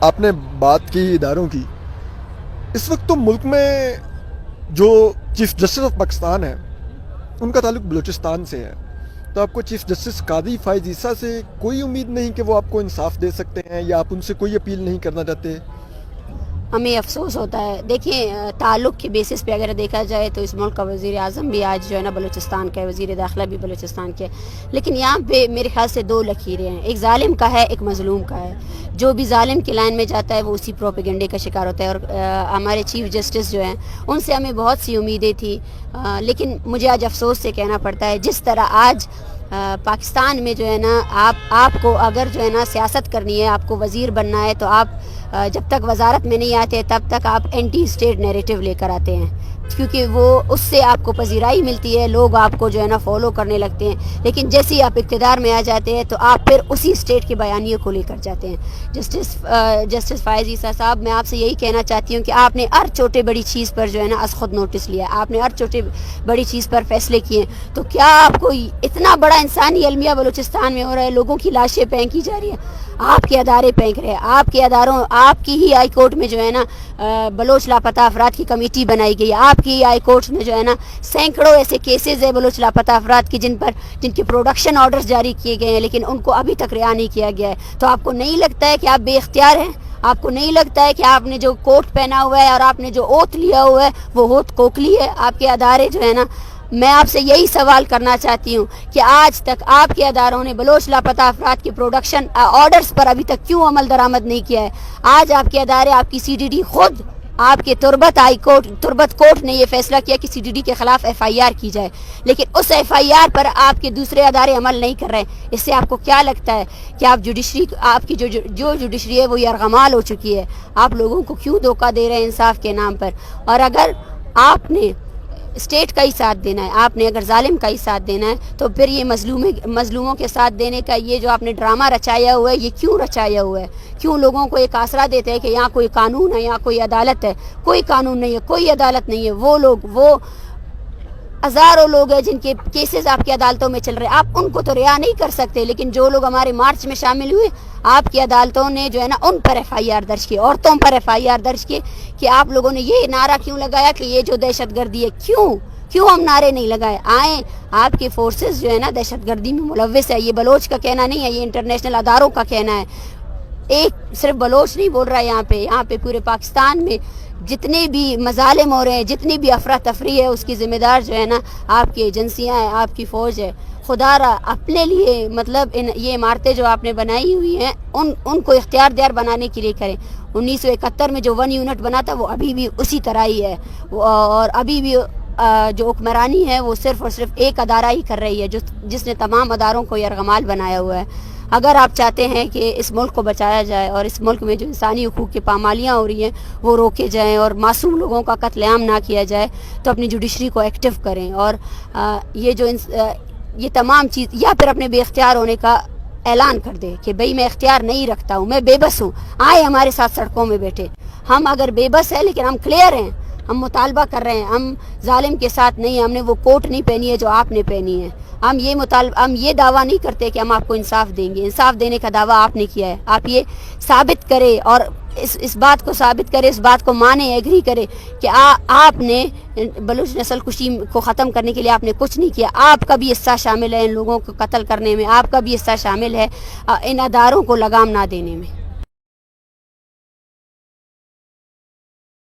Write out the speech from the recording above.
آپ نے بات کی اداروں کی، اس وقت تو ملک میں جو چیف جسٹس آف پاکستان ہے ان کا تعلق بلوچستان سے ہے، تو آپ کو چیف جسٹس قاضی فائز عیسیٰ سے کوئی امید نہیں کہ وہ آپ کو انصاف دے سکتے ہیں، یا آپ ان سے کوئی اپیل نہیں کرنا چاہتے؟ ہمیں افسوس ہوتا ہے. دیکھیں تعلق کے بیسس پہ اگر دیکھا جائے تو اس ملک کا وزیر اعظم بھی آج جو ہے نا بلوچستان کا ہے، وزیر داخلہ بھی بلوچستان کے ہے. لیکن یہاں پہ میرے خیال سے دو لکیریں ہیں، ایک ظالم کا ہے، ایک مظلوم کا ہے. جو بھی ظالم کی لائن میں جاتا ہے وہ اسی پروپیگنڈے کا شکار ہوتا ہے. اور ہمارے چیف جسٹس جو ہیں ان سے ہمیں بہت سی امیدیں تھیں، لیکن مجھے آج افسوس سے کہنا پڑتا ہے جس طرح آج پاکستان میں جو ہے نا آپ کو اگر جو ہے نا سیاست کرنی ہے، آپ کو وزیر بننا ہے، تو آپ جب تک وزارت میں نہیں آتے تب تک آپ اینٹی اسٹیٹ نیریٹو لے کر آتے ہیں، کیونکہ وہ اس سے آپ کو پذیرائی ملتی ہے، لوگ آپ کو جو ہے نا فالو کرنے لگتے ہیں. لیکن جیسے ہی آپ اقتدار میں آ جاتے ہیں تو آپ پھر اسی اسٹیٹ کے بیانیوں کو لے کر جاتے ہیں. جسٹس فائز عیسیٰ صاحب، میں آپ سے یہی کہنا چاہتی ہوں کہ آپ نے ہر چھوٹے بڑی چیز پر جو ہے نا از خود نوٹس لیا، آپ نے ہر چھوٹے بڑی چیز پر فیصلے کیے. تو کیا آپ کو اتنا بڑا انسانی المیہ بلوچستان میں ہو رہا ہے، لوگوں کی لاشیں پھینکی جا رہی ہیں، آپ کے ادارے پھینک رہے ہیں، آپ کے اداروں، آپ کی ہی ہائی کورٹ میں جو ہے نا بلوچ لاپتہ افراد کی کمیٹی بنائی گئی ہے، آپ کی ہائی کورٹ میں جو ہے نا سینکڑوں ایسے کیسز ہیں بلوچ لاپتہ افراد کی جن کے پروڈکشن آرڈرز جاری کیے گئے ہیں، لیکن ان کو ابھی تک رہا نہیں کیا گیا ہے. تو آپ کو نہیں لگتا ہے کہ آپ بے اختیار ہیں؟ آپ کو نہیں لگتا ہے کہ آپ نے جو کوٹ پہنا ہوا ہے اور آپ نے جو اوتھ لیا ہوا ہے وہ اوتھ کوکلی ہے؟ آپ کے ادارے جو ہے نا، میں آپ سے یہی سوال کرنا چاہتی ہوں کہ آج تک آپ کے اداروں نے بلوچ لاپتہ افراد کے پروڈکشن آرڈرز پر ابھی تک کیوں عمل درآمد نہیں کیا ہے؟ آج آپ کے ادارے، آپ کی CDD خود، آپ کے تربت کورٹ نے یہ فیصلہ کیا کہ CDD کے خلاف FIR کی جائے، لیکن اس FIR پر آپ کے دوسرے ادارے عمل نہیں کر رہے ہیں. اس سے آپ کو کیا لگتا ہے کہ آپ کی جو جوڈیشری ہے وہ یرغمال ہو چکی ہے؟ آپ لوگوں کو کیوں دھوکہ دے رہے ہیں انصاف کے نام پر؟ اور اگر آپ نے اسٹیٹ کا ہی ساتھ دینا ہے، آپ نے اگر ظالم کا ہی ساتھ دینا ہے، تو پھر یہ مظلوموں کے ساتھ دینے کا یہ جو آپ نے ڈرامہ رچایا ہوا ہے، یہ کیوں رچایا ہوا ہے؟ کیوں لوگوں کو ایک آسرا دیتے ہیں کہ یہاں کوئی قانون ہے، یہاں کوئی عدالت ہے؟ کوئی قانون نہیں ہے، کوئی عدالت نہیں ہے. وہ ہزاروں لوگ ہیں جن کے کیسز آپ کی عدالتوں میں چل رہے ہیں، آپ ان کو تو رہا نہیں کر سکتے. لیکن جو لوگ ہمارے مارچ میں شامل ہوئے، آپ کی عدالتوں نے جو ہے نا ان پر FIR درج کی، عورتوں پر FIR درج کی. کہ آپ لوگوں نے یہ نعرہ کیوں لگایا کہ یہ جو دہشت گردی ہے؟ کیوں ہم نعرے نہیں لگائے؟ آئیں، آپ کے فورسز جو ہے نا دہشت گردی میں ملوث ہے. یہ بلوچ کا کہنا نہیں ہے، یہ انٹرنیشنل اداروں کا کہنا ہے. ایک صرف بلوچ نہیں بول رہا ہے، یہاں پہ پورے پاکستان میں جتنے بھی مظالم ہو رہے ہیں، جتنی بھی افراتفری ہے، اس کی ذمہ دار جو ہے نا آپ کی ایجنسیاں ہیں، آپ کی فوج ہے. خدا را اپنے لیے مطلب یہ عمارتیں جو آپ نے بنائی ہوئی ہیں ان کو اختیار دار بنانے کے لیے کریں. 1971 میں جو 1 یونٹ بنا تھا وہ ابھی بھی اسی طرح ہی ہے، اور ابھی بھی جو حکمرانی ہے وہ صرف اور صرف ایک ادارہ ہی کر رہی ہے جس نے تمام اداروں کو یرغمال بنایا ہوا ہے. اگر آپ چاہتے ہیں کہ اس ملک کو بچایا جائے اور اس ملک میں جو انسانی حقوق کی پامالیاں ہو رہی ہیں وہ روکے جائیں اور معصوم لوگوں کا قتل عام نہ کیا جائے، تو اپنی جوڈیشری کو ایکٹیو کریں. اور یہ تمام چیز، یا پھر اپنے بے اختیار ہونے کا اعلان کر دے کہ بھئی میں اختیار نہیں رکھتا ہوں، میں بے بس ہوں. آئے ہمارے ساتھ سڑکوں میں بیٹھے. ہم اگر بے بس ہیں لیکن ہم کلیئر ہیں، ہم مطالبہ کر رہے ہیں، ہم ظالم کے ساتھ نہیں ہیں. ہم نے وہ کوٹ نہیں پہنی ہے جو آپ نے پہنی ہے. ہم یہ دعویٰ نہیں کرتے کہ ہم آپ کو انصاف دیں گے. انصاف دینے کا دعویٰ آپ نے کیا ہے. آپ یہ ثابت کرے اور اس بات کو ثابت کرے، اس بات کو مانے، ایگری کرے کہ آپ نے بلوچ نسل کشی کو ختم کرنے کے لیے آپ نے کچھ نہیں کیا. آپ کا بھی حصہ شامل ہے ان لوگوں کو قتل کرنے میں، آپ کا بھی حصہ شامل ہے ان اداروں کو لگام نہ دینے میں.